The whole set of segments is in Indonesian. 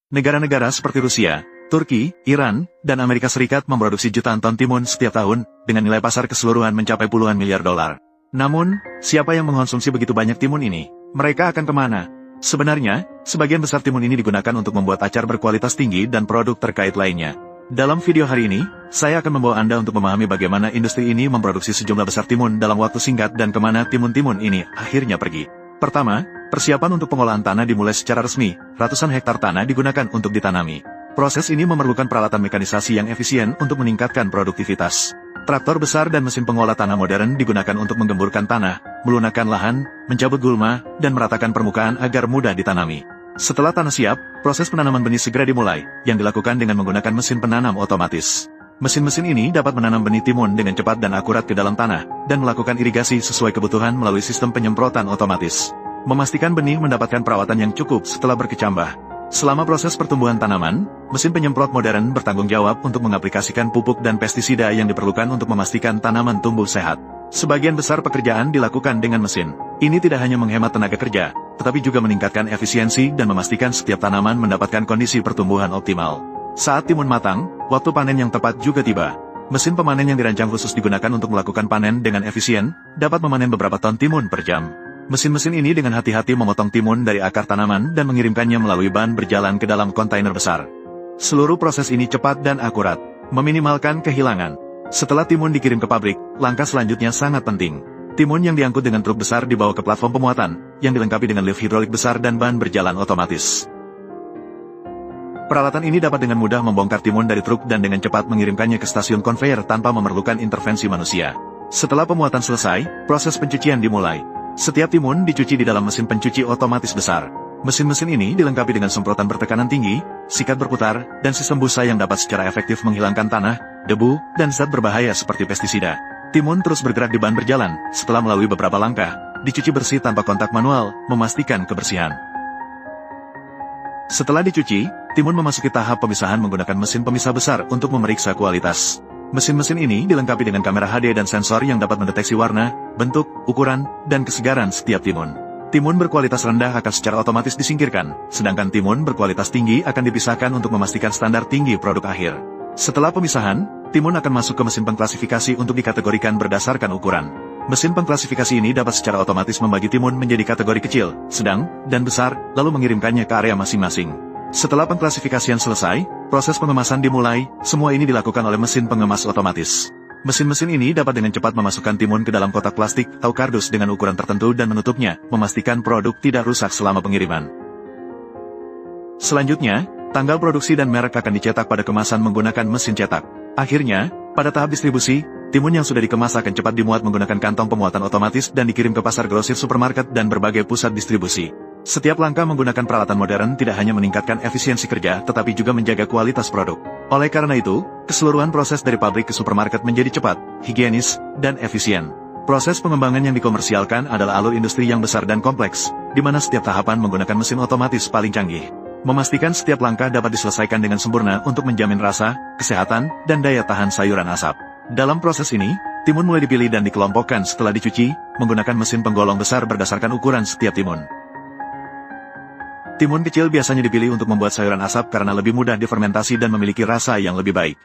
Negara-negara seperti Rusia, Turki, Iran, dan Amerika Serikat memproduksi jutaan ton timun setiap tahun, dengan nilai pasar keseluruhan mencapai puluhan miliar dolar. Namun, siapa yang mengkonsumsi begitu banyak timun ini? Mereka akan kemana? Sebenarnya, sebagian besar timun ini digunakan untuk membuat acar berkualitas tinggi dan produk terkait lainnya. Dalam video hari ini, saya akan membawa Anda untuk memahami bagaimana industri ini memproduksi sejumlah besar timun dalam waktu singkat dan kemana timun-timun ini akhirnya pergi. Pertama, persiapan untuk pengolahan tanah dimulai secara resmi, ratusan hektar tanah digunakan untuk ditanami. Proses ini memerlukan peralatan mekanisasi yang efisien untuk meningkatkan produktivitas. Traktor besar dan mesin pengolah tanah modern digunakan untuk menggemburkan tanah, melunakkan lahan, mencabut gulma, dan meratakan permukaan agar mudah ditanami. Setelah tanah siap, proses penanaman benih segera dimulai, yang dilakukan dengan menggunakan mesin penanam otomatis. Mesin-mesin ini dapat menanam benih timun dengan cepat dan akurat ke dalam tanah, dan melakukan irigasi sesuai kebutuhan melalui sistem penyemprotan otomatis. Memastikan benih mendapatkan perawatan yang cukup setelah berkecambah. Selama proses pertumbuhan tanaman, mesin penyemprot modern bertanggung jawab untuk mengaplikasikan pupuk dan pestisida yang diperlukan untuk memastikan tanaman tumbuh sehat. Sebagian besar pekerjaan dilakukan dengan mesin. Ini tidak hanya menghemat tenaga kerja, tetapi juga meningkatkan efisiensi dan memastikan setiap tanaman mendapatkan kondisi pertumbuhan optimal. Saat timun matang, waktu panen yang tepat juga tiba. Mesin pemanen yang dirancang khusus digunakan untuk melakukan panen dengan efisien, dapat memanen beberapa ton timun per jam. Mesin-mesin ini dengan hati-hati memotong timun dari akar tanaman dan mengirimkannya melalui ban berjalan ke dalam kontainer besar. Seluruh proses ini cepat dan akurat, meminimalkan kehilangan. Setelah timun dikirim ke pabrik, langkah selanjutnya sangat penting. Timun yang diangkut dengan truk besar dibawa ke platform pemuatan, yang dilengkapi dengan lift hidrolik besar dan ban berjalan otomatis. Peralatan ini dapat dengan mudah membongkar timun dari truk dan dengan cepat mengirimkannya ke stasiun konveyor tanpa memerlukan intervensi manusia. Setelah pemuatan selesai, proses pencucian dimulai. Setiap timun dicuci di dalam mesin pencuci otomatis besar. Mesin-mesin ini dilengkapi dengan semprotan bertekanan tinggi, sikat berputar, dan sistem busa yang dapat secara efektif menghilangkan tanah, debu, dan zat berbahaya seperti pestisida. Timun terus bergerak di ban berjalan, setelah melalui beberapa langkah, dicuci bersih tanpa kontak manual, memastikan kebersihan. Setelah dicuci, timun memasuki tahap pemisahan menggunakan mesin pemisah besar untuk memeriksa kualitas. Mesin-mesin ini dilengkapi dengan kamera HD dan sensor yang dapat mendeteksi warna, bentuk, ukuran, dan kesegaran setiap timun. Timun berkualitas rendah akan secara otomatis disingkirkan, sedangkan timun berkualitas tinggi akan dipisahkan untuk memastikan standar tinggi produk akhir. Setelah pemisahan, timun akan masuk ke mesin pengklasifikasi untuk dikategorikan berdasarkan ukuran. Mesin pengklasifikasi ini dapat secara otomatis membagi timun menjadi kategori kecil, sedang, dan besar, lalu mengirimkannya ke area masing-masing. Setelah pengklasifikasian selesai, proses pengemasan dimulai, semua ini dilakukan oleh mesin pengemas otomatis. Mesin-mesin ini dapat dengan cepat memasukkan timun ke dalam kotak plastik atau kardus dengan ukuran tertentu dan menutupnya, memastikan produk tidak rusak selama pengiriman. Selanjutnya, tanggal produksi dan merek akan dicetak pada kemasan menggunakan mesin cetak. Akhirnya, pada tahap distribusi, timun yang sudah dikemas akan cepat dimuat menggunakan kantong pemuatan otomatis dan dikirim ke pasar grosir supermarket dan berbagai pusat distribusi. Setiap langkah menggunakan peralatan modern tidak hanya meningkatkan efisiensi kerja, tetapi juga menjaga kualitas produk. Oleh karena itu, keseluruhan proses dari pabrik ke supermarket menjadi cepat, higienis, dan efisien. Proses pengembangan yang dikomersialkan adalah alur industri yang besar dan kompleks, di mana setiap tahapan menggunakan mesin otomatis paling canggih. Memastikan setiap langkah dapat diselesaikan dengan sempurna untuk menjamin rasa, kesehatan, dan daya tahan sayuran asap. Dalam proses ini, timun mulai dipilih dan dikelompokkan setelah dicuci, menggunakan mesin penggolong besar berdasarkan ukuran setiap timun. Timun kecil biasanya dipilih untuk membuat sayuran asap karena lebih mudah difermentasi dan memiliki rasa yang lebih baik.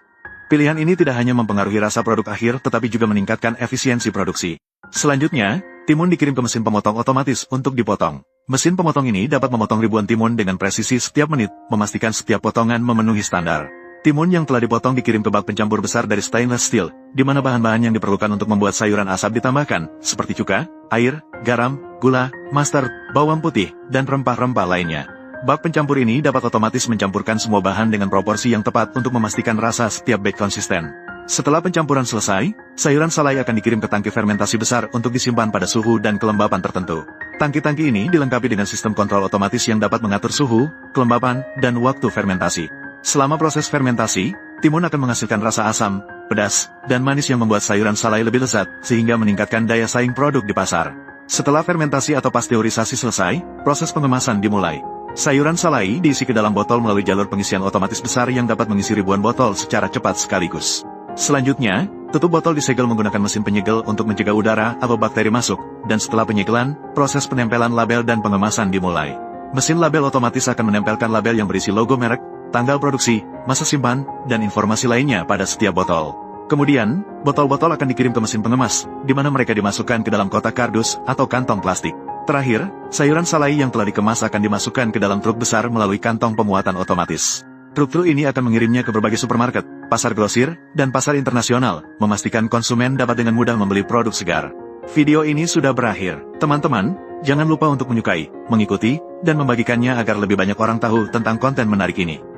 Pilihan ini tidak hanya mempengaruhi rasa produk akhir tetapi juga meningkatkan efisiensi produksi. Selanjutnya, timun dikirim ke mesin pemotong otomatis untuk dipotong. Mesin pemotong ini dapat memotong ribuan timun dengan presisi setiap menit, memastikan setiap potongan memenuhi standar. Timun yang telah dipotong dikirim ke bak pencampur besar dari stainless steel, di mana bahan-bahan yang diperlukan untuk membuat sayuran asap ditambahkan, seperti cuka, air, garam, gula, mustard, bawang putih, dan rempah-rempah lainnya. Bak pencampur ini dapat otomatis mencampurkan semua bahan dengan proporsi yang tepat untuk memastikan rasa setiap batch konsisten. Setelah pencampuran selesai, sayuran salai akan dikirim ke tangki fermentasi besar untuk disimpan pada suhu dan kelembapan tertentu. Tangki-tangki ini dilengkapi dengan sistem kontrol otomatis yang dapat mengatur suhu, kelembapan, dan waktu fermentasi. Selama proses fermentasi, timun akan menghasilkan rasa asam, pedas, dan manis yang membuat sayuran salai lebih lezat, sehingga meningkatkan daya saing produk di pasar. Setelah fermentasi atau pasteurisasi selesai, proses pengemasan dimulai. Sayuran salai diisi ke dalam botol melalui jalur pengisian otomatis besar yang dapat mengisi ribuan botol secara cepat sekaligus. Selanjutnya, tutup botol disegel menggunakan mesin penyegel untuk mencegah udara atau bakteri masuk, dan setelah penyegelan, proses penempelan label dan pengemasan dimulai. Mesin label otomatis akan menempelkan label yang berisi logo merek, tanggal produksi, masa simpan, dan informasi lainnya pada setiap botol. Kemudian, botol-botol akan dikirim ke mesin pengemas, di mana mereka dimasukkan ke dalam kotak kardus atau kantong plastik. Terakhir, sayuran salai yang telah dikemas akan dimasukkan ke dalam truk besar melalui kantong pemuatan otomatis. Truk-truk ini akan mengirimnya ke berbagai supermarket, pasar grosir, dan pasar internasional, memastikan konsumen dapat dengan mudah membeli produk segar. Video ini sudah berakhir. Teman-teman, jangan lupa untuk menyukai, mengikuti, dan membagikannya agar lebih banyak orang tahu tentang konten menarik ini.